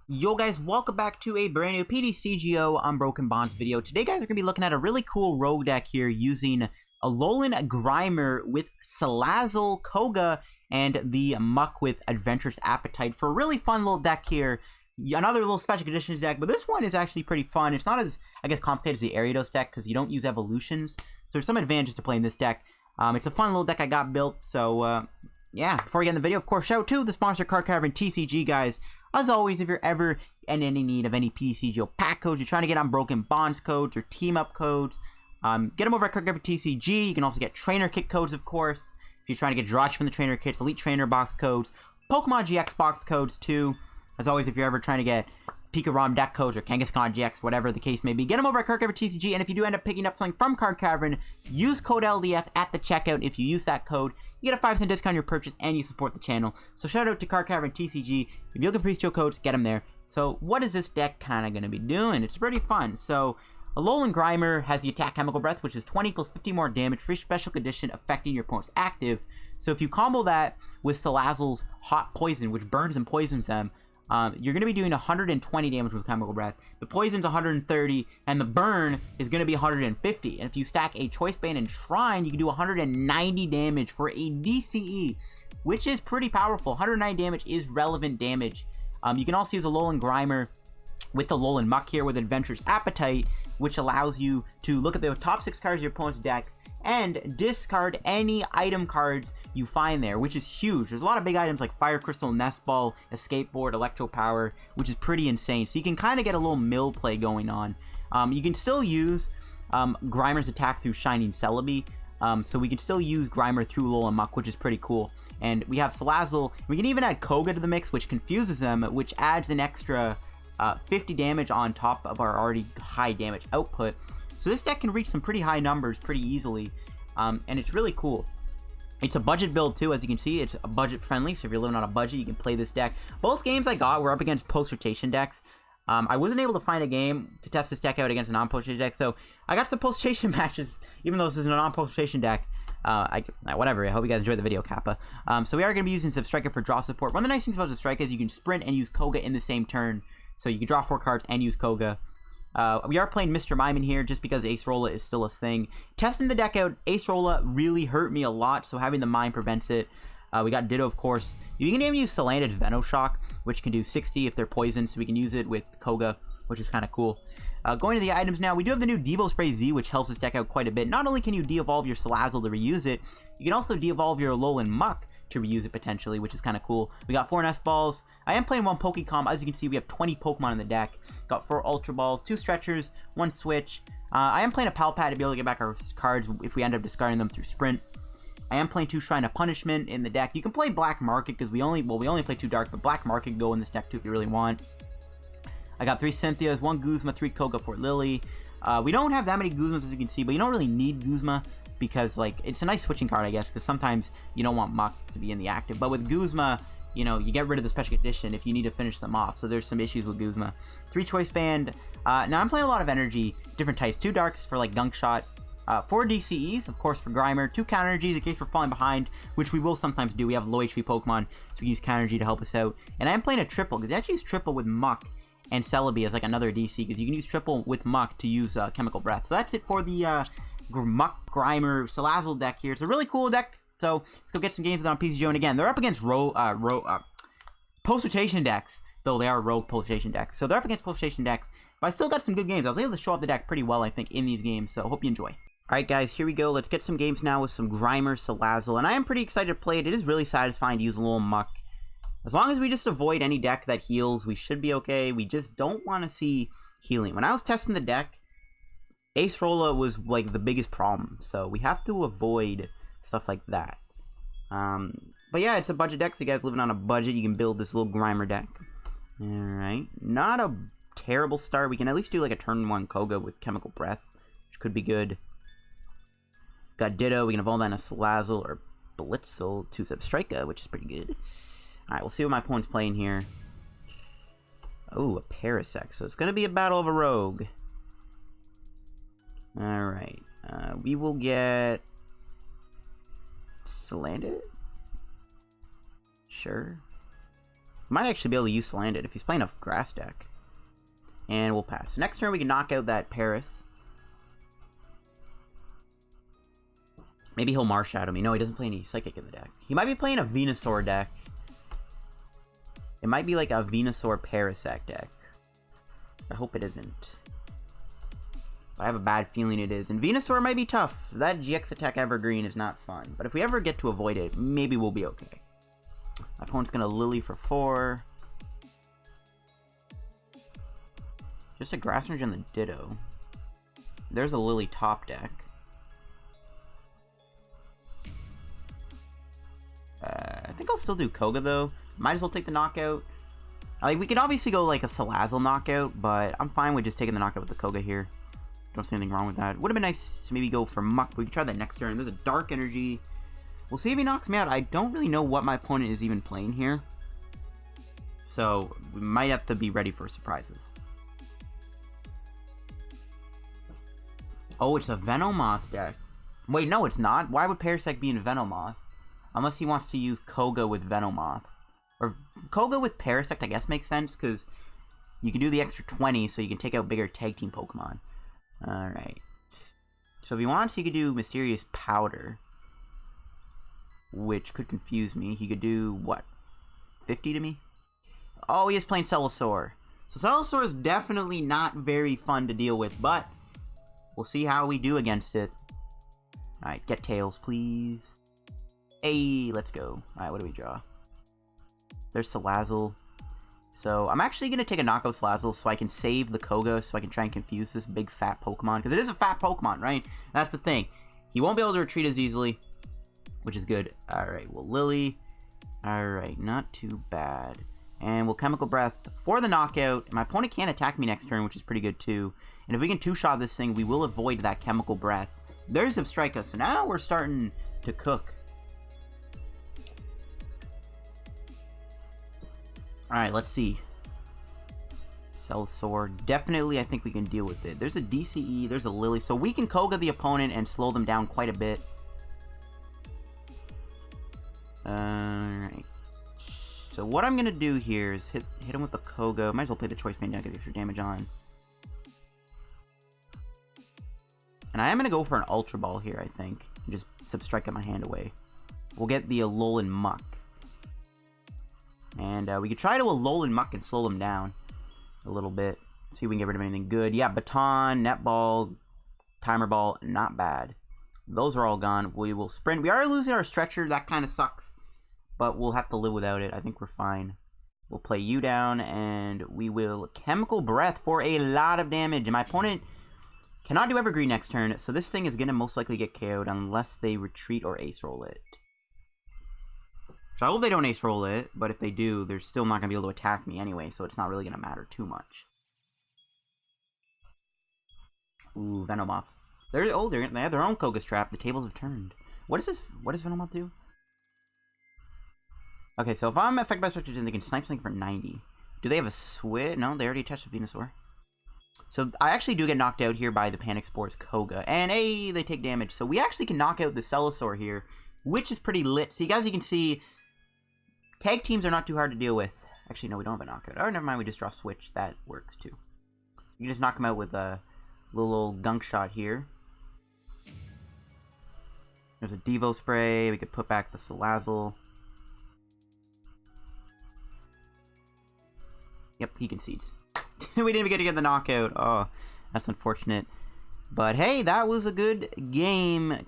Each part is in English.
Yo guys, welcome back to a brand new PTCGO Unbroken Bonds video. Today guys, we're going to be looking at a really cool rogue deck here using Alolan Grimer with Salazzle, Koga, and the Muk with Adventurous Appetite for a really fun little deck here. Another little special conditions deck, but this one is actually pretty fun. It's not as, I guess, complicated as the Ariados deck because you don't use evolutions. So there's some advantages to playing this deck. It's a fun little deck I got built, so yeah. Before we get in the video, of course, shout out to the sponsor, Card Cavern TCG, guys. As always, if you're ever in any need of any PTCGO pack codes, you're trying to get Unbroken Bonds codes or team up codes, get them over at Card Cavern TCG. You can also get trainer kit codes, of course. If you're trying to get Jirachi from the trainer kits, Elite Trainer box codes, Pokemon GX box codes too. As always, if you're ever trying to get Pika ROM deck codes or Kangaskhan GX, whatever the case may be, get them over at Card Cavern TCG. And if you do end up picking up something from Card Cavern, use code LDF at the checkout. If you use that code, you get a 5% discount on your purchase and you support the channel. So shout out to Card Cavern TCG. If you're looking for PTCGO codes, get them there. So what is this deck kind of going to be doing? It's pretty fun. So Alolan Grimer has the attack Chemical Breath, which is 20 equals 50 more damage for each special condition affecting your opponent's active. So if you combo that with Salazzle's Hot Poison, which burns and poisons them, you're going to be doing 120 damage with Chemical Breath. The Poison's 130, and the Burn is going to be 150. And if you stack a Choice Band and Shrine, you can do 190 damage for a DCE, which is pretty powerful. 190 damage is relevant damage. You can also use Alolan Grimer with the Alolan Muk here with Adventurous Appetite, which allows you to look at the top 6 cards of your opponent's decks and discard any item cards you find there, which is huge. There's a lot of big items like Fire Crystal, Nest Ball, Escape Board, Electro Power, which is pretty insane. So you can kind of get a little mill play going on. You can still use Grimer's attack through Shining Celebi. So we can still use Grimer through Alolan Muk, which is pretty cool. And we have Salazzle. We can even add Koga to the mix, which confuses them, which adds an extra 50 damage on top of our already high damage output. So this deck can reach some pretty high numbers pretty easily, and it's really cool. It's a budget build too, as you can see. It's a budget friendly, so if you're living on a budget, you can play this deck. Both games I got were up against post-rotation decks. I wasn't able to find a game to test this deck out against a non-post-rotation deck, so I got some post-rotation matches, even though this is a non-post-rotation deck. Whatever, I hope you guys enjoyed the video, Kappa. So we are going to be using Zebstrika for draw support. One of the nice things about Zebstrika is you can sprint and use Koga in the same turn, so you can draw 4 cards and use Koga. We are playing Mr. Mime in here just because Acerola is still a thing. Testing the deck out, Acerola really hurt me a lot, so having the Mime prevents it. We got Ditto, of course. You can even use Salandit Venoshock, which can do 60 if they're poisoned, so we can use it with Koga, which is kind of cool. Going to the items now, we do have the new Devo Spray Z, which helps this deck out quite a bit. Not only can you de-evolve your Salazzle to reuse it, you can also de-evolve your Alolan Muk to reuse it potentially, which is kind of cool. We got 4 Nest Balls. I am playing 1 Pokecom. As you can see, we have 20 Pokemon in the deck. Got 4 Ultra Balls, 2 Stretchers, 1 Switch. I am playing a Pal Pad to be able to get back our cards if we end up discarding them through Sprint. I am playing 2 Shrine of Punishment in the deck. You can play Black Market because we only play 2 Dark, but Black Market can go in this deck too if you really want. I got 3 Cynthias, 1 Guzma, 3 Koga for Lillie. We don't have that many Guzmas as you can see, but you don't really need Guzma because, like, it's a nice switching card, I guess, because sometimes you don't want Muk to be in the active. But with Guzma, you know, you get rid of the special condition if you need to finish them off. So there's some issues with Guzma. 3 Choice Band. Now I'm playing a lot of energy, different types. 2 Darks for, like, Gunk Shot. 4 DCEs, of course, for Grimer. 2 Counter Energies in case we're falling behind, which we will sometimes do. We have low HP Pokemon, so we can use Counter Energy to help us out. And I am playing a triple, because I actually use triple with Muk and Celebi as, like, another DC, because you can use triple with Muk to use Chemical Breath. So that's it for the Muk Grimer Salazzle deck here. It's a really cool deck, so let's go get some games on PTCGO. And again, they're up against post-rotation decks, though they are rogue post-rotation decks. So they're up against post-rotation decks, but I still got some good games. I was able to show up the deck pretty well, I think, in these games, so hope you enjoy. Alright guys, here we go. Let's get some games now with some Grimer Salazzle, and I am pretty excited to play it. It is really satisfying to use a little Muk. As long as we just avoid any deck that heals, we should be okay. We just don't want to see healing. When I was testing the deck, Acerola was, like, the biggest problem, so we have to avoid stuff like that. But yeah, it's a budget deck, so you guys living on a budget, you can build this little Grimer deck. Alright, not a terrible start. We can at least do, like, a turn 1 Koga with Chemical Breath, which could be good. Got Ditto, we can evolve that into Salazzle or Blitzle to Zebstrika, which is pretty good. Alright, we'll see what my opponent's playing here. Oh, a Parasect, so it's going to be a battle of a rogue. Alright, we will get Salandit? Sure. Might actually be able to use Salandit if he's playing a grass deck. And we'll pass. Next turn we can knock out that Paris. Maybe he'll Marshadow me. No, he doesn't play any Psychic in the deck. He might be playing a Venusaur deck. It might be like a Venusaur Parasect deck. I hope it isn't. I have a bad feeling it is. And Venusaur might be tough. That GX attack Evergreen is not fun. But if we ever get to avoid it, maybe we'll be okay. My opponent's going to Lillie for 4. Just a Grass Energy on the Ditto. There's a Lillie top deck. I think I'll still do Koga though. Might as well take the knockout. Like, we could obviously go like a Salazzle knockout, but I'm fine with just taking the knockout with the Koga here. Don't see anything wrong with that. Would have been nice to maybe go for Muk. We could try that next turn. There's a Dark Energy. We'll see if he knocks me out. I don't really know what my opponent is even playing here. So, we might have to be ready for surprises. Oh, it's a Venomoth deck. Wait, no, it's not. Why would Parasect be in Venomoth? Unless he wants to use Koga with Venomoth. Or Koga with Parasect, I guess, makes sense, because you can do the extra 20, so you can take out bigger tag team Pokemon. Alright. So if he wants, he could do Mysterious Powder. Which could confuse me. He could do, what, 50 to me? Oh, he is playing Celosaur. So Celosaur is definitely not very fun to deal with, but we'll see how we do against it. Alright, get Tails, please. Hey, let's go. Alright, what do we draw? There's Salazzle. So, I'm actually going to take a knockout Salazzle so I can save the Koga, so I can try and confuse this big fat Pokemon. Because it is a fat Pokemon, right? That's the thing. He won't be able to retreat as easily, which is good. Alright, well, Lillie. Alright, not too bad. And we'll Chemical Breath for the knockout. My opponent can't attack me next turn, which is pretty good too. And if we can two-shot this thing, we will avoid that Chemical Breath. There's Zebstrika, so now we're starting to cook. Alright, let's see. Celosaur. Definitely, I think we can deal with it. There's a DCE, there's a Lillie. So we can Koga the opponent and slow them down quite a bit. Alright. So what I'm going to do here is hit him with the Koga. Might as well play the Choice Band down, get extra damage on. And I am going to go for an Ultra Ball here, I think. And just Zebstrika my hand away. We'll get the Alolan Muk. And we could try to Alolan Muk and slow them down a little bit. See if we can get rid of anything good. Yeah, Baton, Netball, Timer Ball, not bad. Those are all gone. We will sprint. We are losing our Stretcher. That kind of sucks. But we'll have to live without it. I think we're fine. We'll play you down, and we will Chemical Breath for a lot of damage. And my opponent cannot do Evergreen next turn, so this thing is going to most likely get KO'd unless they retreat or Ace Roll it. So I hope they don't Ace Roll it, but if they do, they're still not going to be able to attack me anyway, so it's not really going to matter too much. Ooh, Venomoth. They have their own Koga's Trap. The tables have turned. What is this? What does Venomoth do? Okay, so if I'm affected by Spectrum, they can snipe something for 90. Do they have a switch? No, they already attached the Venusaur. So I actually do get knocked out here by the Panic Spores Koga. And hey, they take damage. So we actually can knock out the Celosaur here, which is pretty lit. So you guys, you can see, tag teams are not too hard to deal with. Actually, no, we don't have a knockout. Oh, never mind, we just draw Switch. That works too. You can just knock them out with a little gunk shot here. There's a Devo Spray. We could put back the Salazzle. Yep, he concedes. We didn't even get to get the knockout. Oh, that's unfortunate. But hey, that was a good game.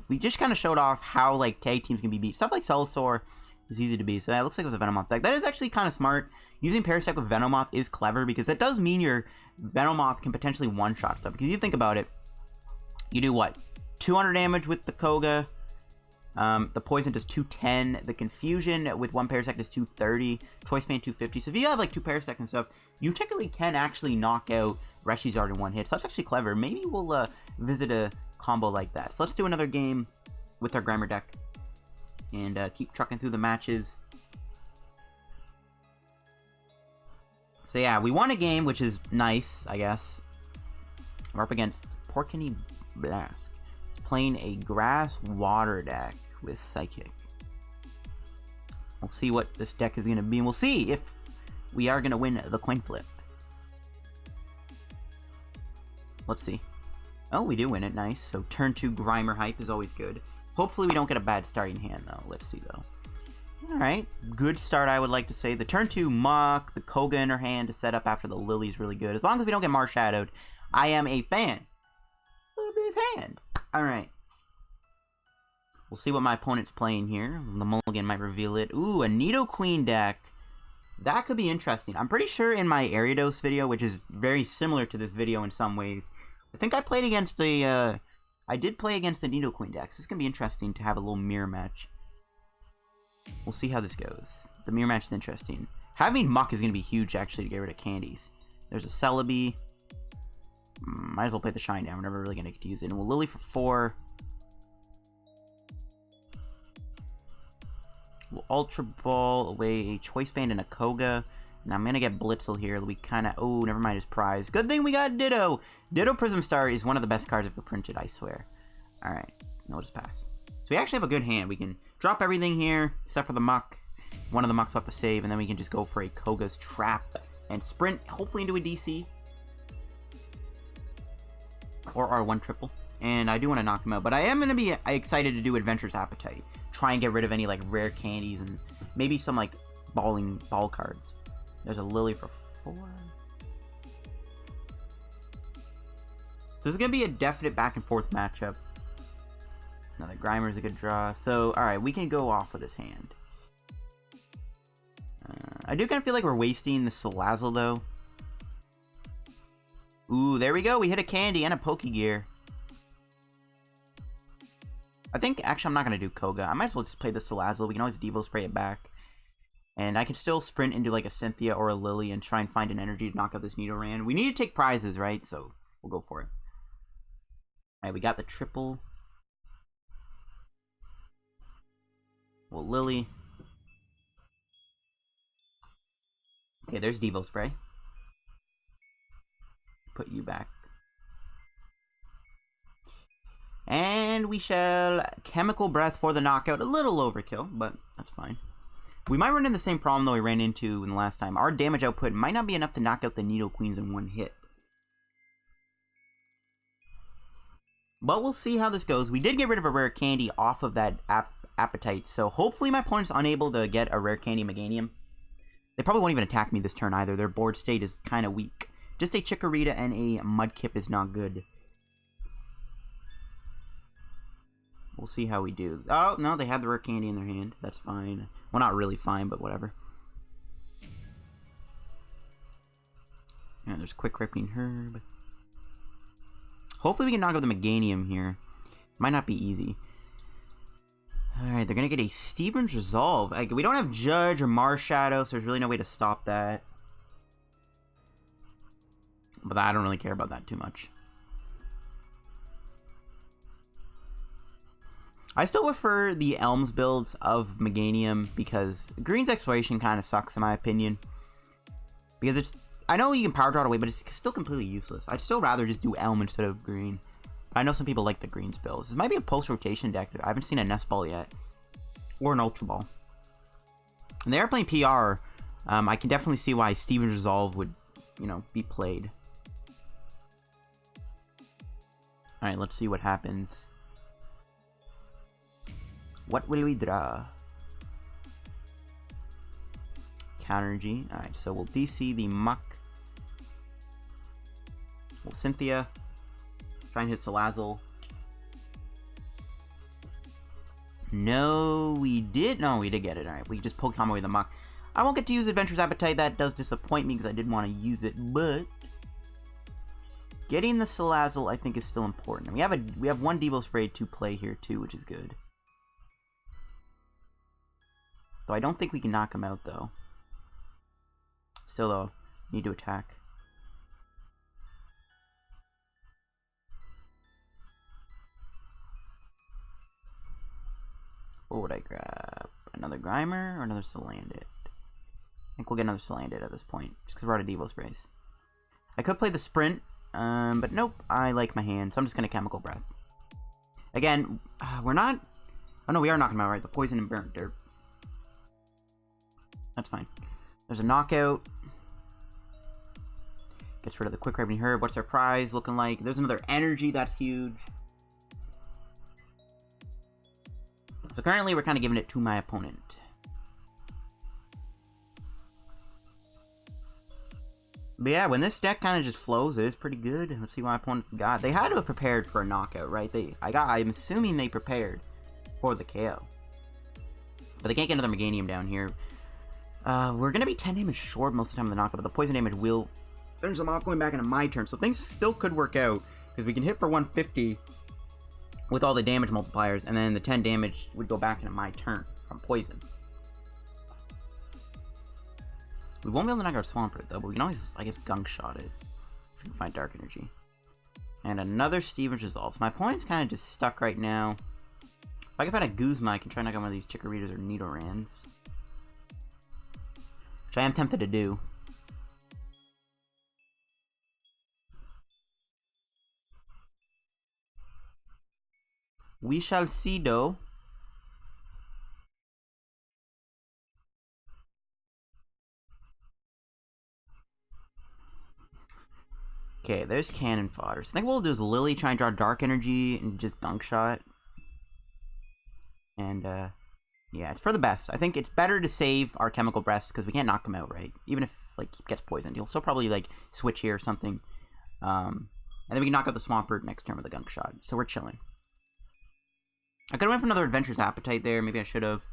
We just kind of showed off how like tag teams can be beat. Stuff like Celosaur is easy to beat. So that looks like it was a Venomoth deck. That is actually kind of smart. Using Parasect with Venomoth is clever because that does mean your Venomoth can potentially one-shot stuff. Because you think about it, you do what? 200 damage with the Koga. The Poison does 210. The Confusion with one Parasect is 230. Choice Band 250. So if you have like two Parasects and stuff, you technically can actually knock out Reshizard in one hit. So that's actually clever. Maybe we'll visit a combo like that. So let's do another game with our Grimer deck. And keep trucking through the matches. So yeah, we won a game, which is nice, I guess. We're up against Porkini Blask. He's playing a Grass Water deck with Psychic. We'll see what this deck is going to be, and we'll see if we are going to win the coin flip. Let's see. Oh, we do win it. Nice. So turn 2 Grimer hype is always good. Hopefully we don't get a bad starting hand, though. Let's see, though. Alright. Good start, I would like to say. The turn 2 Muk, the Koga in her hand to set up after the Lillie is really good. As long as we don't get Marshadowed, I am a fan of this hand. Alright. We'll see what my opponent's playing here. The mulligan might reveal it. Ooh, a Nidoqueen deck. That could be interesting. I'm pretty sure in my Ariados video, which is very similar to this video in some ways, I think I played against a, I did play against the Nidoqueen decks. This is going to be interesting to have a little mirror match. We'll see how this goes. The mirror match is interesting. Having Muk is going to be huge, actually, to get rid of candies. There's a Celebi. Might as well play the Shine down. We're never really going to get to use it. And we'll Lillie for 4. We'll Ultra Ball away a Choice Band and a Koga. And I'm going to get Blitzle here. We kind of... Oh, never mind his prize. Good thing we got Ditto. Ditto Prism Star is one of the best cards ever printed, I swear. Alright. No, just pass. So we actually have a good hand. We can drop everything here, except for the Muk. One of the Muks will have to save, and then we can just go for a Koga's Trap and sprint, hopefully into a DC. Or R1 triple. And I do want to knock him out, but I am going to be excited to do Adventurous Appetite. Try and get rid of any, like, rare candies and maybe some, like, ball cards. There's a Lillie for 4. So this is going to be a definite back and forth matchup. Another Grimer is a good draw. So, alright, we can go off with this hand. I do kind of feel like we're wasting the Salazzle, though. Ooh, there we go. We hit a candy and a Pokegear. I think, actually, I'm not going to do Koga. I might as well just play the Salazzle. We can always Devo Spray it back. And I can still sprint into, like, a Cynthia or a Lillie and try and find an energy to knock out this Nidoran. We need to take prizes, right? So, we'll go for it. Alright, we got the triple. Well, Lillie. Okay, there's Devo Spray. Put you back. And we shall Chemical Breath for the knockout. A little overkill, but that's fine. We might run into the same problem, though, we ran into in the last time. Our damage output might not be enough to knock out the Nidoqueens in one hit. But we'll see how this goes. We did get rid of a rare candy off of that Appetite, so hopefully my opponent's unable to get a rare candy Meganium. They probably won't even attack me this turn either. Their board state is kind of weak. Just a Chikorita and a Mudkip is not good. We'll see how we do. Oh, no, they have the rare candy in their hand. That's fine. Well, not really fine, but whatever. Yeah, there's Quick Ripping Herb. Hopefully we can knock out the Meganium here. Might not be easy. Alright, they're going to get a Steven's Resolve. Like, we don't have Judge or Marshadow, so there's really no way to stop that. But I don't really care about that too much. I still prefer the Elms builds of Meganium because Green's Exploration kind of sucks in my opinion. Because it's... I know you can Power Draw it away, but it's still completely useless. I'd still rather just do Elm instead of Green. I know some people like the Green spells. This might be a post-rotation deck. I haven't seen a Nest Ball yet. Or an Ultra Ball. And they are playing PR. I can definitely see why Steven's Resolve would, you know, be played. Alright, let's see what happens. What will we draw? Counter Energy. Alright, so we'll DC the Muk. We'll Cynthia. Try and hit Salazzle. No, we did. No, we did get it. Alright, we just Pokemon away the Muk. I won't get to use Adventurous Appetite. That does disappoint me because I did want to use it, but getting the Salazzle I think is still important. We have one Devo Spray to play here too, which is good. Though I don't think we can knock him out though. Still though, need to attack. What would I grab? Another Grimer or another Salandit? I think we'll get another Salandit at this point, just because we're out of Devo Sprays. I could play the Sprint, but nope, I like my hand, so I'm just going to Chemical Breath. Again, we're not... Oh no, we are knocking him out, right? The Poison and Burnt Dirt. That's fine. There's a knockout. Gets rid of the quick ripening herb. What's their prize looking like? There's another energy. That's huge. So currently we're kind of giving it to my opponent. But yeah, when this deck kind of just flows, it is pretty good. Let's see what my opponent's got. They had to have prepared for a knockout, right? I'm assuming they prepared for the KO. But they can't get another Meganium down here. We're going to be 10 damage short most of the time of the knockout, but the poison damage will finish them off going back into my turn. So things still could work out, because we can hit for 150 with all the damage multipliers, and then the 10 damage would go back into my turn from poison. We won't be able to knock out Swampert, though, but we can always, I guess, Gunk Shot it. If we can find Dark Energy. And another Steven's Resolve. So my opponent's kind of just stuck right now. If I can find a Guzma, I can try and knock out one of these Chikorritas or Nidorans. Which I am tempted to do. We shall see, though. Okay, there's Cannon Fodder. So I think what we'll do is Lillie try and draw Dark Energy and just Gunk Shot. And, yeah, it's for the best. I think it's better to save our Chemical Breast because we can't knock him out, right? Even if, like, he gets poisoned. He'll still probably, like, switch here or something. And then we can knock out the Swampert next turn with a Gunk Shot. So we're chilling. I could have went for another Adventurous Appetite there. Maybe I should have.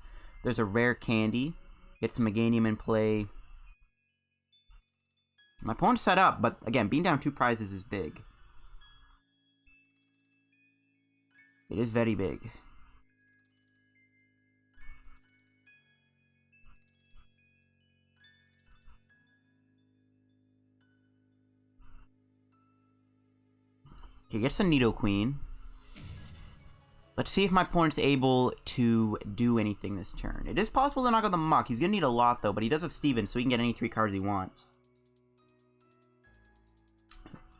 There's a Rare Candy. Get some Meganium in play. My opponent's set up, but again, being down 2 prizes is big. It is very big. Okay, gets a Nidoqueen. Let's see if my opponent's able to do anything this turn. It is possible to knock out the Muk. He's going to need a lot, though, but he does have Steven, so he can get any 3 cards he wants.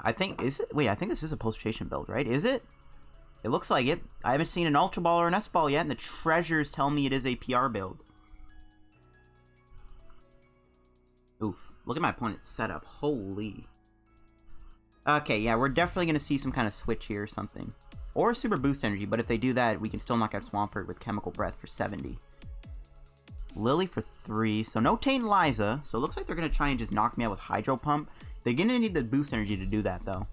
I think, is it? Wait, I think this is a post-rotation build, right? Is it? It looks like it. I haven't seen an Ultra Ball or an S-Ball yet, and the treasures tell me it is a PR build. Oof. Look at my opponent's setup. Holy. Okay, yeah, we're definitely going to see some kind of switch here or something. Or Super Boost Energy, but if they do that, we can still knock out Swampert with Chemical Breath for 70. Lillie for 3, so no Taint Liza, so it looks like they're going to try and just knock me out with Hydro Pump. They're going to need the Boost Energy to do that, though.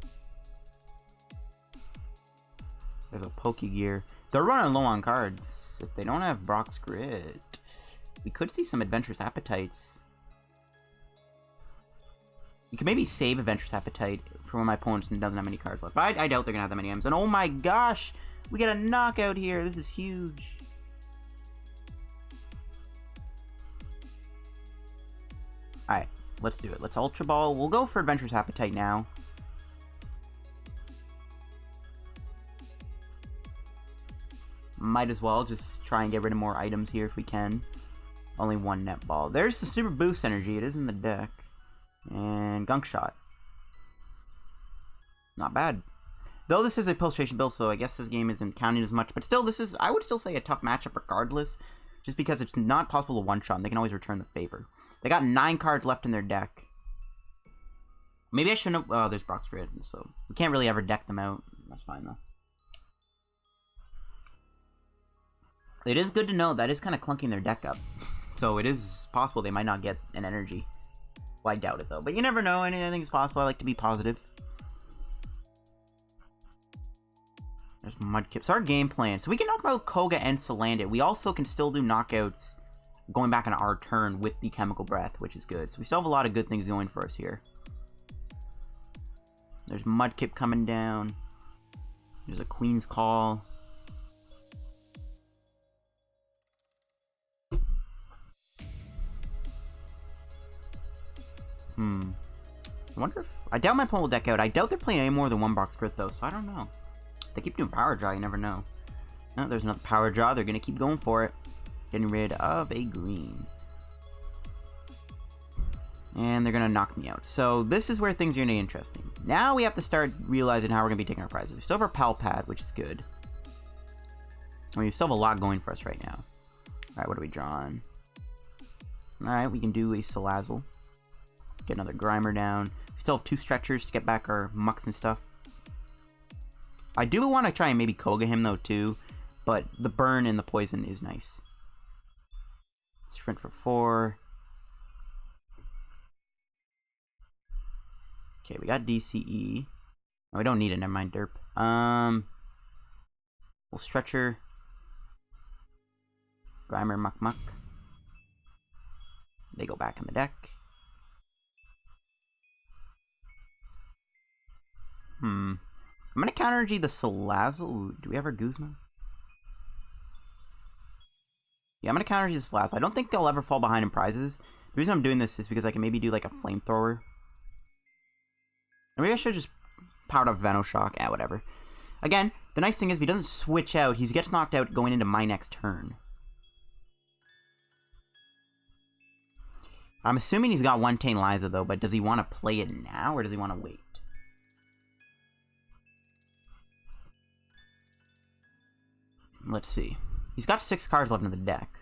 There's a Pokegear. They're running low on cards. If they don't have Brock's Grit, we could see some Adventurous Appetites. You can maybe save Adventurous Appetite for when my opponent doesn't have any cards left. But I doubt they're going to have that many M's. And oh my gosh, we get a knockout here. This is huge. Alright, let's do it. Let's Ultra Ball. We'll go for Adventurous Appetite now. Might as well just try and get rid of more items here if we can. Only 1 Net Ball. There's the Super Boost Energy. It is in the deck. And Gunk Shot. Not bad. Though this is a post-rotation build, so I guess this game isn't counting as much. But still, this is, I would still say, a tough matchup regardless. Just because it's not possible to one-shot, and they can always return the favor. They got 9 cards left in their deck. Maybe I shouldn't have... Oh, there's Brock's Grid, so we can't really ever deck them out. That's fine, though. It is good to know that is kind of clunking their deck up. So it is possible they might not get an energy. Well, I doubt it, though. But you never know. Anything is possible. I like to be positive. There's Mudkip. So our game plan. So we can knock out Koga and Salandit. We also can still do knockouts going back on our turn with the Chemical Breath, which is good. So we still have a lot of good things going for us here. There's Mudkip coming down. There's a Queen's Call. I wonder if... I doubt my opponent will deck out. I doubt they're playing any more than 1 Brock's Grit, though, so I don't know. If they keep doing Power Draw, you never know. No, there's another Power Draw. They're going to keep going for it. Getting rid of a green. And they're going to knock me out. So this is where things are going to be interesting. Now we have to start realizing how we're going to be taking our prizes. We still have our Pal Pad, which is good. I mean, we still have a lot going for us right now. Alright, what are we drawing? Alright, we can do a Salazzle. Get another Grimer down. We still have 2 stretchers to get back our mucks and stuff. I do want to try and maybe Koga him though too, but the burn and the poison is nice. Sprint for 4. Okay, we got DCE. Oh, we don't need it, never mind, derp. We'll stretcher. Grimer, Muck. They go back in the deck. I'm gonna counter energy the Salazzle. Ooh, do we have our Guzma? Yeah, I'm gonna counter energy the Salazzle. I don't think I'll ever fall behind in prizes. The reason I'm doing this is because I can maybe do like a flamethrower. Or maybe I should just powered up Venoshock. Yeah, whatever. Again, the nice thing is if he doesn't switch out, he gets knocked out going into my next turn. I'm assuming he's got 1 Tane Liza though, but does he want to play it now or does he want to wait? Let's see. He's got 6 cards left in the deck.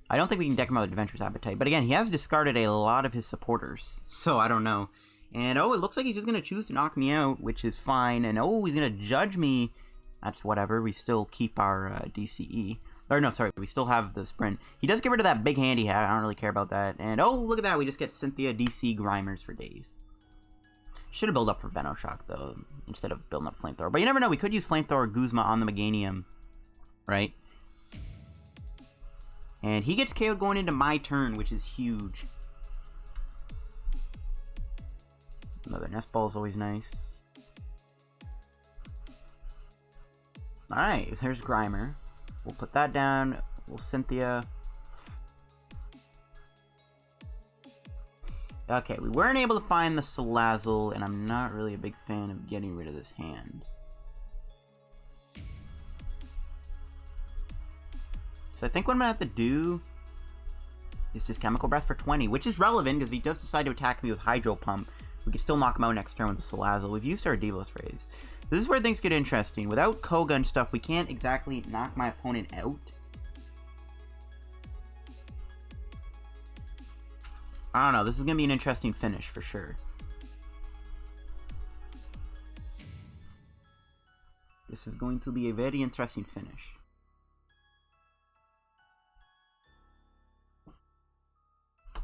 I don't think we can deck him out with Adventurous Appetite, but again, he has discarded a lot of his supporters, so I don't know. And oh, it looks like he's just going to choose to knock me out, which is fine. And oh, he's going to judge me. That's whatever. We still keep our DCE. Or no, sorry, we still have the sprint. He does get rid of that big hand he had. I don't really care about that. And oh, look at that. We just get Cynthia DC Grimers for days. Should have built up for Venoshock, though, instead of building up Flamethrower. But you never know. We could use Flamethrower Guzma on the Meganium, right? And he gets KO'd going into my turn, which is huge. Another Nest Ball is always nice. Alright, there's Grimer. We'll put that down. We'll Cynthia. Okay, we weren't able to find the Salazzle, and I'm not really a big fan of getting rid of this hand. So I think what I'm going to have to do is just Chemical Breath for 20, which is relevant because if he does decide to attack me with Hydro Pump, we can still knock him out next turn with the Salazzle. We've used our Devolution Spray. This is where things get interesting. Without Koga and stuff, we can't exactly knock my opponent out. I don't know. This is going to be an interesting finish for sure. This is going to be a very interesting finish.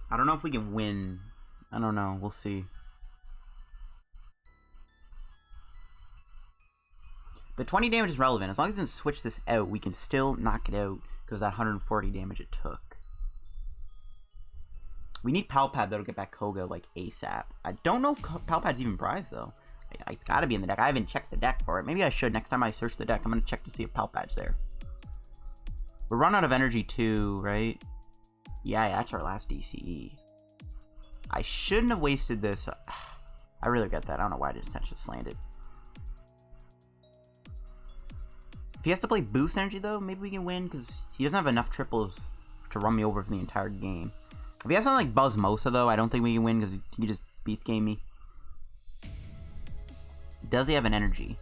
I don't know if we can win. I don't know. We'll see. The 20 damage is relevant. As long as it doesn't switch this out, we can still knock it out because of that 140 damage it took. We need Pal Pad, though, to get back Koga, like, ASAP. I don't know if Pal Pad's even prized, though. It's gotta be in the deck. I haven't checked the deck for it. Maybe I should. Next time I search the deck, I'm gonna check to see if Pal Pad's there. We're running out of energy, too, right? Yeah, that's our last DCE. I shouldn't have wasted this. I really get that. I don't know why I just slanted. If he has to play boost energy, though, maybe we can win, because he doesn't have enough triples to run me over for the entire game. If he has something like Buzzmosa, though, I don't think we can win, because he can just beast game me. Does he have an energy?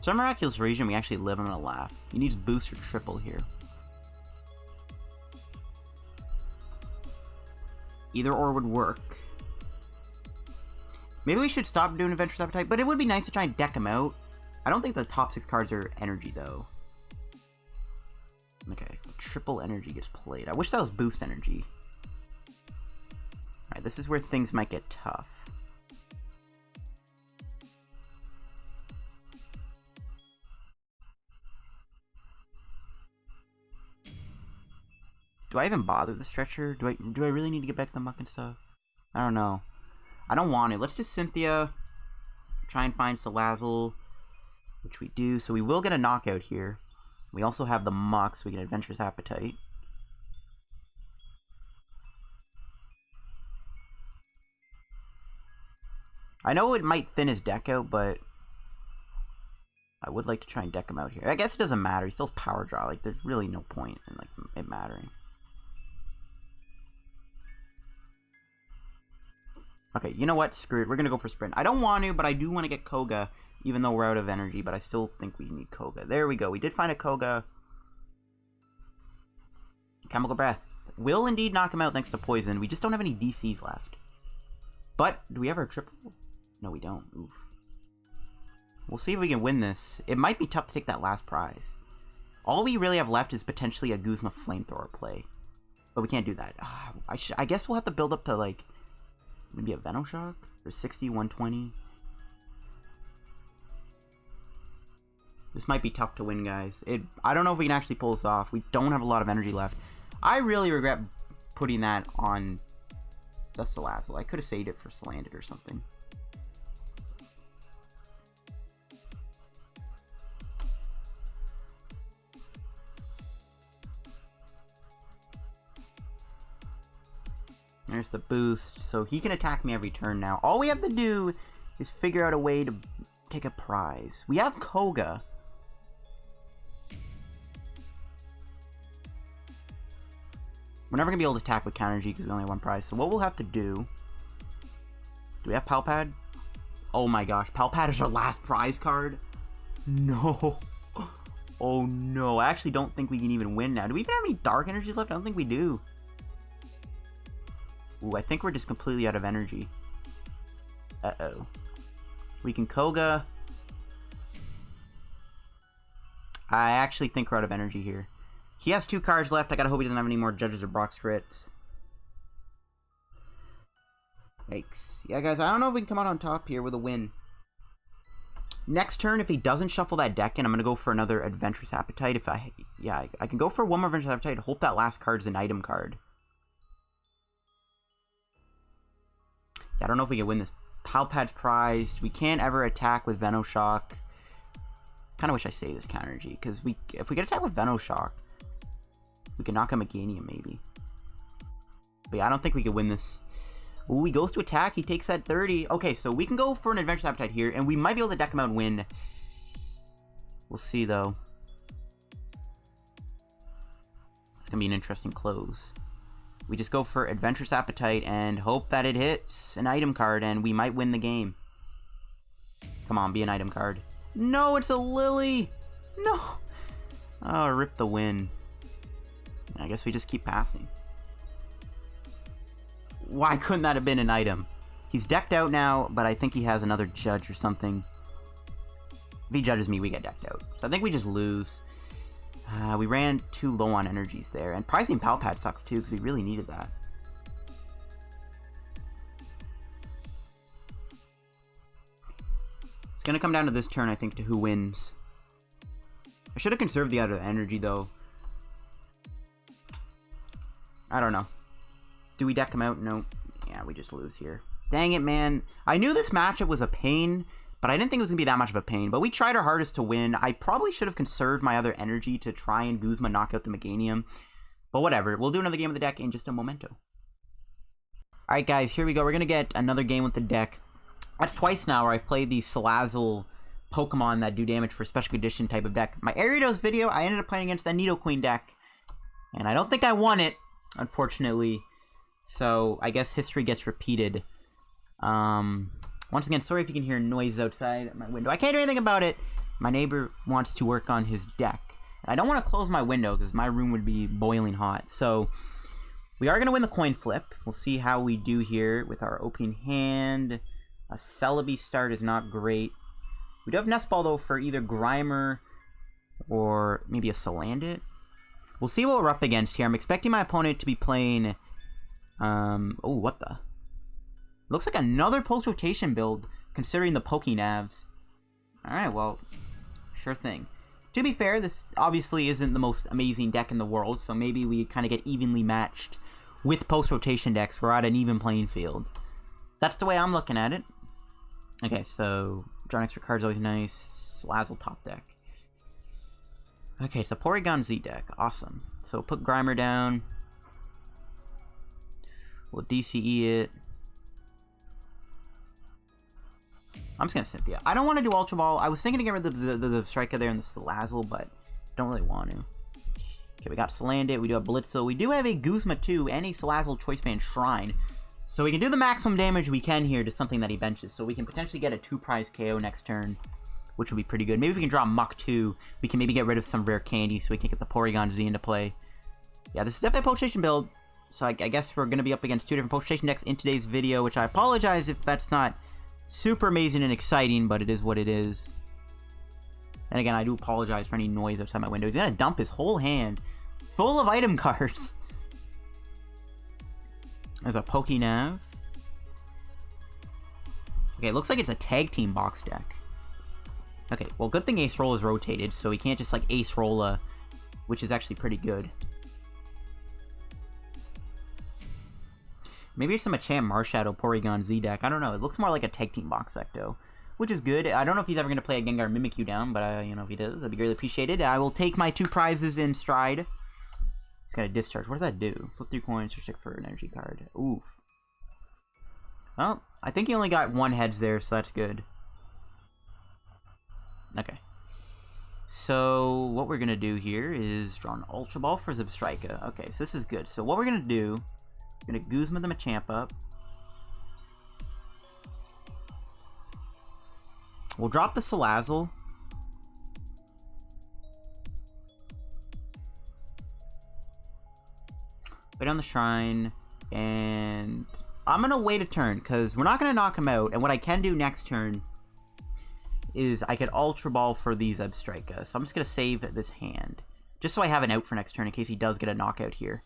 Some miraculous region we actually live. I'm gonna laugh. He needs boost or triple here. Either or would work. Maybe we should stop doing Adventurous Appetite, but it would be nice to try and deck him out. I don't think the top 6 cards are energy, though. Okay, triple energy gets played. I wish that was boost energy. Alright, this is where things might get tough. Do I even bother the stretcher? Do I really need to get back to the muck and stuff? I don't know. I don't want it. Let's just Cynthia. Try and find Salazzle, which we do. So we will get a knockout here. We also have the muck, so we get Adventurous Appetite. I know it might thin his deck out, but I would like to try and deck him out here. I guess it doesn't matter. He still has Power Draw. Like, there's really no point in like it mattering. Okay, you know what? Screw it. We're gonna go for Sprint. I don't want to, but I do want to get Koga, even though we're out of energy, but I still think we need Koga. There we go. We did find a Koga. Chemical Breath. Will indeed knock him out thanks to Poison. We just don't have any DCs left. But, do we ever triple? No, we don't. Oof. We'll see if we can win this. It might be tough to take that last prize. All we really have left is potentially a Guzma Flamethrower play. But we can't do that. I guess we'll have to build up to, like, maybe a Venoshock? For 60, 120. This might be tough to win, guys. I don't know if we can actually pull this off. We don't have a lot of energy left. I really regret putting that on the Salazzle. I could have saved it for Salandit or something. There's the boost. So he can attack me every turn now. All we have to do is figure out a way to take a prize. We have Koga. We're never going to be able to attack with counter G because we only have one prize. So what we'll have to do... Do we have Pal Pad? Oh my gosh. Pal Pad is our last prize card? No. Oh no. I actually don't think we can even win now. Do we even have any dark energies left? I don't think we do. Ooh, I think we're just completely out of energy. Uh-oh. We can Koga. I actually think we're out of energy here. He has 2 cards left. I gotta hope he doesn't have any more Judges or Brock scripts. Yikes. Yeah, guys, I don't know if we can come out on top here with a win. Next turn, if he doesn't shuffle that deck in, I'm gonna go for another Adventurous Appetite. I can go for one more Adventurous Appetite. Hope that last card's an item card. Yeah, I don't know if we can win this. Pal Pad's prized. We can't ever attack with Venoshock. Kind of wish I saved this counter G, because if we get attacked with Venoshock, we can knock out Meganium maybe. But yeah, I don't think we can win this. Ooh, he goes to attack. He takes that 30. Okay, so we can go for an Adventurous Appetite here, and we might be able to deck him out and win. We'll see, though. It's going to be an interesting close. We just go for Adventurous Appetite and hope that it hits an item card, and we might win the game. Come on, be an item card. No, it's a Lillie! No! Oh, rip the win. I guess we just keep passing. Why couldn't that have been an item? He's decked out now, but I think he has another Judge or something. If he judges me, we get decked out. So I think we just lose. We ran too low on energies there. And pricing Pal Pad sucks too, because we really needed that. It's going to come down to this turn, I think, to who wins. I should have conserved the other energy, though. I don't know. Do we deck him out? No. Yeah, we just lose here. Dang it, man. I knew this matchup was a pain, but I didn't think it was going to be that much of a pain. But we tried our hardest to win. I probably should have conserved my other energy to try and Guzma knock out the Meganium. But whatever. We'll do another game of the deck in just a momento. Alright, guys. Here we go. We're going to get another game with the deck. That's twice now where I've played these Salazzle Pokemon that do damage for Special Condition type of deck. My Ariados video, I ended up playing against that Nidoqueen deck. And I don't think I won it, unfortunately. So, I guess history gets repeated. Once again, sorry if you can hear noise outside my window. I can't do anything about it. My neighbor wants to work on his deck. And I don't want to close my window because my room would be boiling hot. So, we are going to win the coin flip. We'll see how we do here with our opening hand. A Celebi start is not great. We do have Nest Ball, though, for either Grimer or maybe a Salandit. We'll see what we're up against here. I'm expecting my opponent to be playing... oh, what the... Looks like another post-rotation build, considering the Pokénavs. Alright, well, sure thing. To be fair, this obviously isn't the most amazing deck in the world, so maybe we kind of get evenly matched with post-rotation decks. We're at an even playing field. That's the way I'm looking at it. Okay, so drawing extra cards is always nice. Salazzle top deck. Okay, it's a Porygon Z deck. Awesome. So put Grimer down. We'll DCE it. I'm just going to Cynthia. I don't want to do Ultra Ball. I was thinking to get rid of the Striker there in the Salazzle, but don't really want to. Okay, we got Salandit. We do have Blitzle. We do have a Guzma TEU and a Salazzle Choice Band Shrine. So we can do the maximum damage we can here to something that he benches. So we can potentially get a 2-prize KO next turn, which would be pretty good. Maybe we can draw Muk TEU. We can maybe get rid of some rare candy so we can get the Porygon Z into play. Yeah, this is definitely a Potion build. So I guess we're going to be up against 2 different Potion decks in today's video, which I apologize if that's not super amazing and exciting, but it is what it is. And again, I do apologize for any noise outside my window. He's going to dump his whole hand full of item cards. There's a Pokénav. Okay, it looks like it's a tag team box deck. Okay, well, good thing Ace Roll is rotated, so he can't just, like, Ace Roll, which is actually pretty good. Maybe it's some Machamp Marshadow Porygon Z deck. I don't know. It looks more like a tag team box deck, though, which is good. I don't know if he's ever going to play a Gengar Mimikyu down, but, you know, if he does, that'd be greatly appreciated. I will take my 2 prizes in stride. He's got a Discharge. What does that do? Flip 3 coins, or stick for an energy card. Oof. Well, I think he only got 1 heads there, so that's good. Okay. So, what we're going to do here is draw an Ultra Ball for Zebstrika. Okay, so this is good. So, what we're going to do, we're going to Guzma the Machamp up. We'll drop the Salazzle. Wait on the Shrine. And I'm going to wait a turn, because we're not going to knock him out. And what I can do next turn is I could Ultra Ball for these Zebstrika. So I'm just going to save this hand, just so I have an out for next turn in case he does get a knockout here.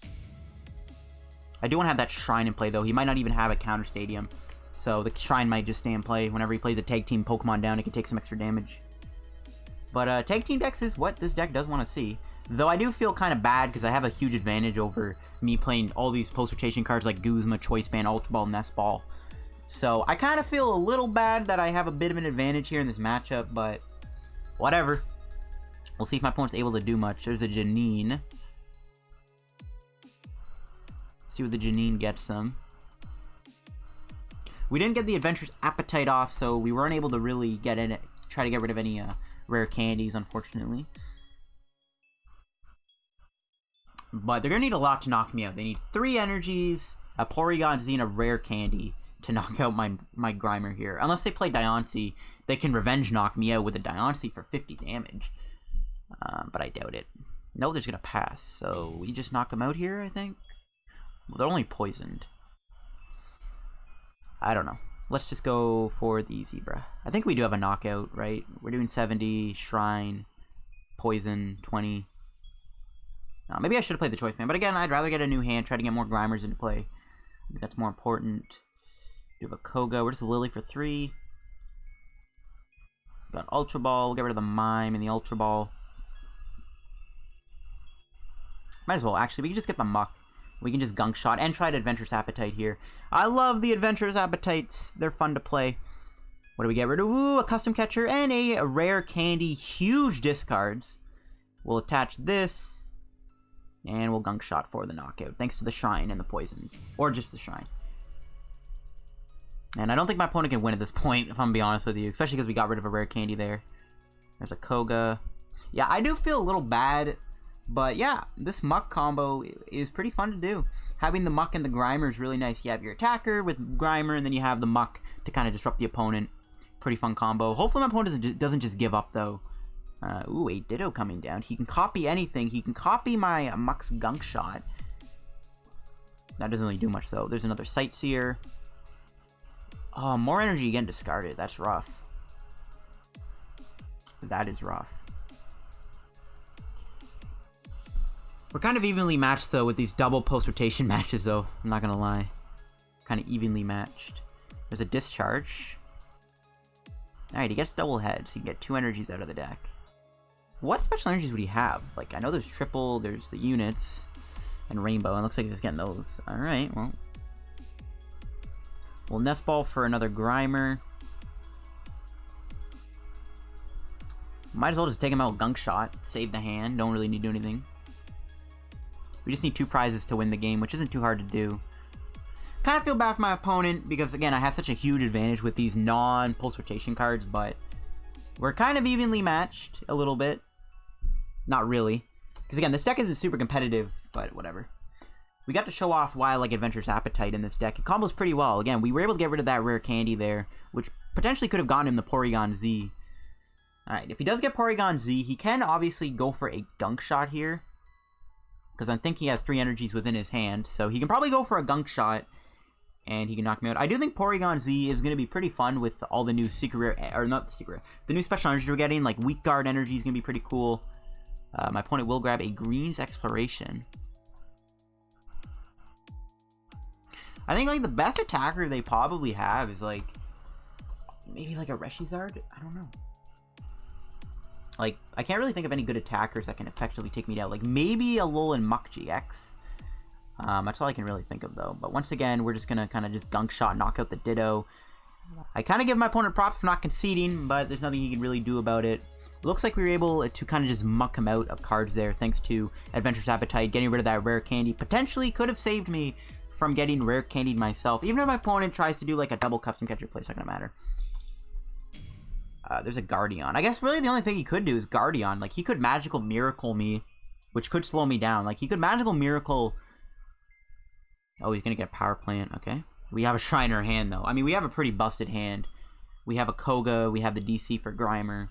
I do want to have that Shrine in play, though. He might not even have a counter stadium, so the Shrine might just stay in play. Whenever he plays a tag team Pokemon down, it can take some extra damage. But tag team decks is what this deck does want to see. Though I do feel kind of bad because I have a huge advantage over me playing all these post-rotation cards like Guzma, Choice Band, Ultra Ball, Nest Ball. So I kind of feel a little bad that I have a bit of an advantage here in this matchup, but whatever. We'll see if my opponent's able to do much. There's a Janine. See what the Janine gets them. We didn't get the Adventurous Appetite off, so we weren't able to really get in it, try to get rid of any rare candies, unfortunately. But they're going to need a lot to knock me out. They need 3 energies, a Porygon Z, and a rare candy to knock out my Grimer here. Unless they play Diancie, they can revenge knock me out with a Diancie for 50 damage. But I doubt it. No, they're going to pass. So we just knock them out here, I think. Well, they're only poisoned. I don't know. Let's just go for the Zebra. I think we do have a knockout, right? We're doing 70, Shrine, Poison, 20. Maybe I should have played the Choice Man. But again, I'd rather get a new hand, try to get more Grimers into play. I think that's more important. We have a Koga. We're just a Lillie for 3. Got Ultra Ball. We'll get rid of the Mime and the Ultra Ball. Might as well. Actually, we can just get the Muk. We can just Gunk Shot and try to Adventurous Appetite here. I love the Adventurous Appetites. They're fun to play. What do we get rid of? Ooh, a Custom Catcher and a rare candy. Huge discards. We'll attach this. And we'll Gunk Shot for the knockout. Thanks to the Shrine and the Poison. Or just the Shrine. And I don't think my opponent can win at this point, if I'm going to be honest with you. Especially because we got rid of a rare candy there. There's a Koga. Yeah, I do feel a little bad. But yeah, this Muk combo is pretty fun to do. Having the Muk and the Grimer is really nice. You have your attacker with Grimer, and then you have the Muk to kind of disrupt the opponent. Pretty fun combo. Hopefully my opponent doesn't just give up, though. Ooh, a Ditto coming down. He can copy anything. He can copy my Muk's Gunk Shot. That doesn't really do much, though. There's another Sightseer. Oh, more energy again discarded. That's rough. That is rough. We're kind of evenly matched, though, with these double post-rotation matches, though. I'm not going to lie. Kind of evenly matched. There's a Discharge. Alright, he gets double heads. He can get 2 energies out of the deck. What special energies would he have? Like, I know there's triple, there's the units, and rainbow. And it looks like he's just getting those. Alright, well. We'll Nest Ball for another Grimer. Might as well just take him out with Gunk Shot. Save the hand. Don't really need to do anything. We just need 2 prizes to win the game, which isn't too hard to do. Kind of feel bad for my opponent because, again, I have such a huge advantage with these non-post rotation cards, but we're kind of evenly matched a little bit. Not really. Because, again, this deck isn't super competitive, but whatever. we got to show off why I like Adventurous Appetite in this deck. It combos pretty well. Again, we were able to get rid of that rare candy there, which potentially could have gotten him the Porygon Z. Alright, if he does get Porygon Z, he can obviously go for a Gunk Shot here, because I think he has 3 energies within his hand, so he can probably go for a Gunk Shot, and he can knock me out. I do think Porygon Z is going to be pretty fun with all the new secret rare, or not the secret rare, the new special energy we're getting, like Weak Guard energy is going to be pretty cool. My opponent will grab a Green's Exploration. I think, like, the best attacker they probably have is, like, maybe, like, a Reshizard? I don't know. Like, I can't really think of any good attackers that can effectively take me down. Like, maybe a Alolan Muk GX. That's all I can really think of, though. But once again, we're just going to kind of just Gunk Shot, knock out the Ditto. I kind of give my opponent props for not conceding, but there's nothing he can really do about it. It looks like we were able to kind of just muck him out of cards there, thanks to Adventurous Appetite. Getting rid of that rare candy potentially could have saved me from getting rare candied myself. Even if my opponent tries to do like a double custom catcher play, it's not going to matter. There's a Guardian. I guess really the only thing he could do is Guardian. Like, he could Magical Miracle me, which could slow me down. Like, he could Magical Miracle... Oh, he's going to get a Power Plant. Okay. We have a Shrine in our hand, though. I mean, we have a pretty busted hand. We have a Koga. We have the DC for Grimer.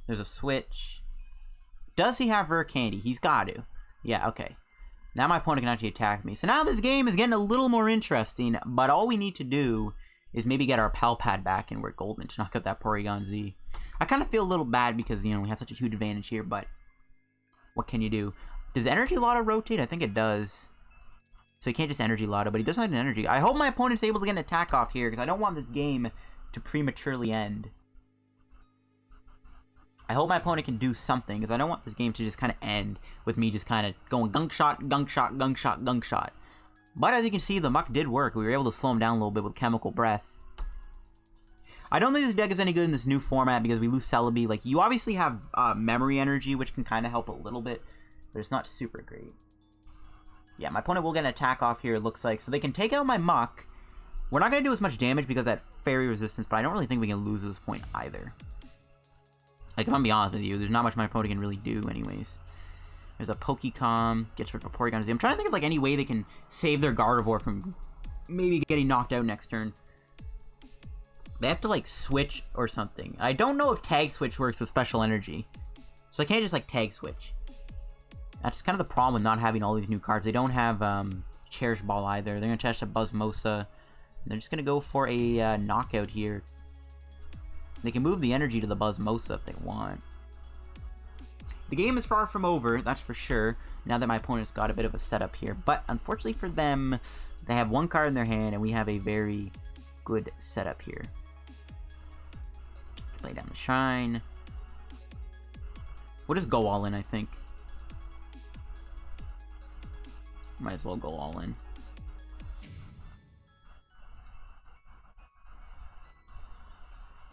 There's a Switch. Does he have Rare Candy? He's got to. Yeah, okay. Now my opponent can actually attack me. So now this game is getting a little more interesting, but all we need to do is maybe get our Pal Pad back and we're golden to knock out that Porygon Z. I kind of feel a little bad because, you know, we have such a huge advantage here, but what can you do? Does Energy Lotto rotate? I think it does. So he can't just Energy Lotto, but he does have an Energy. I hope my opponent's able to get an attack off here because I don't want this game to prematurely end. I hope my opponent can do something because I don't want this game to just kind of end with me just kind of going Gunk Shot, Gunk Shot, Gunk Shot, Gunk Shot. But as you can see, the Muk did work. We were able to slow him down a little bit with Chemical Breath. I don't think this deck is any good in this new format because we lose Celebi. Like, you obviously have Memory Energy, which can kind of help a little bit, but it's not super great. Yeah, my opponent will get an attack off here, it looks like. So they can take out my Muk. We're not going to do as much damage because of that Fairy Resistance, but I don't really think we can lose at this point either. Like, if I'm being honest with you, there's not much my opponent can really do anyways. There's a Pokecom, gets rid of a Porygon Z. I'm trying to think of, like, any way they can save their Gardevoir from maybe getting knocked out next turn. They have to, like, switch or something. I don't know if Tag Switch works with Special Energy. So I can't just, like, Tag Switch. That's kind of the problem with not having all these new cards. They don't have Cherish Ball either. They're going to test a Buzzmosa. They're just going to go for a knockout here. They can move the energy to the Buzzmosa if they want. The game is far from over, that's for sure, now that my opponent's got a bit of a setup here. But unfortunately for them, they have one card in their hand, and we have a very good setup here. Play down the Shrine. We'll just go all in, I think. Might as well go all in.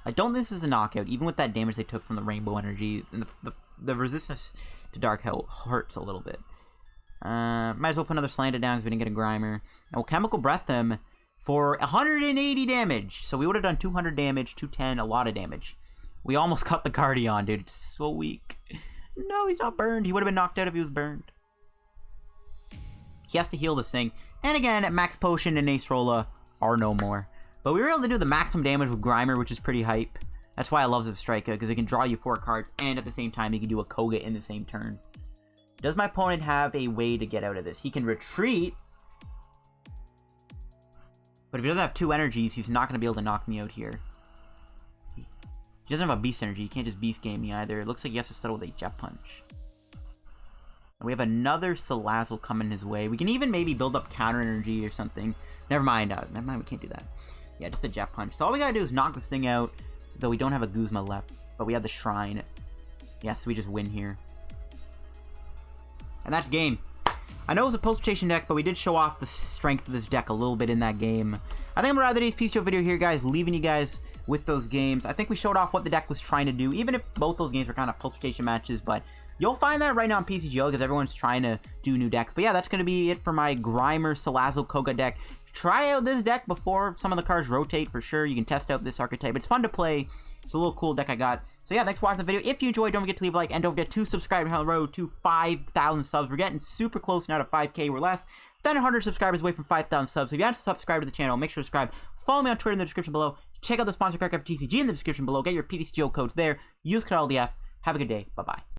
I don't think this is a knockout, even with that damage they took from the Rainbow Energy. And the resistance to Dark hurts a little bit. Might as well put another Salandit down because we didn't get a Grimer. And we'll Chemical Breath them for 180 damage. So we would have done 200 damage, 210, a lot of damage. We almost cut the Guardian, dude. It's so weak. No, he's not burned. He would have been knocked out if he was burned. He has to heal this thing. And again, Max Potion and Acerola are no more. But we were able to do the maximum damage with Grimer, which is pretty hype. That's why I love Zebstrika, because it can draw you 4 cards, and at the same time, he can do a Koga in the same turn. Does my opponent have a way to get out of this? He can retreat. But if he doesn't have 2 energies, he's not going to be able to knock me out here. He doesn't have a Beast Energy. He can't just Beast Game me either. It looks like he has to settle with a Jet Punch. And we have another Salazzle coming his way. We can even maybe build up Counter Energy or something. Never mind, we can't do that. Yeah, just a Jet Punch. So all we gotta do is knock this thing out, though we don't have a Guzma left, but we have the Shrine. Yeah, so we just win here. And that's game. I know it was a post-rotation deck, but we did show off the strength of this deck a little bit in that game. I think I'm gonna wrap today's PTCGO video here, guys, leaving you guys with those games. I think we showed off what the deck was trying to do, even if both those games were kind of post-rotation matches, but you'll find that right now on PTCGO because everyone's trying to do new decks. But yeah, that's going to be it for my Grimer Salazzle Koga deck. Try out this deck before some of the cards rotate for sure. You can test out this archetype. It's fun to play. It's a little cool deck I got. So yeah, thanks for watching the video. If you enjoyed, don't forget to leave a like and don't forget to subscribe on the road to 5,000 subs. We're getting super close now to 5K. We're less then 100 subscribers away from 5,000 subs. So if you haven't subscribed to the channel, make sure to subscribe. Follow me on Twitter in the description below. Check out the sponsor card for TCG in the description below. Get your PTCGO codes there. Use code LDF. Have a good day. Bye-bye.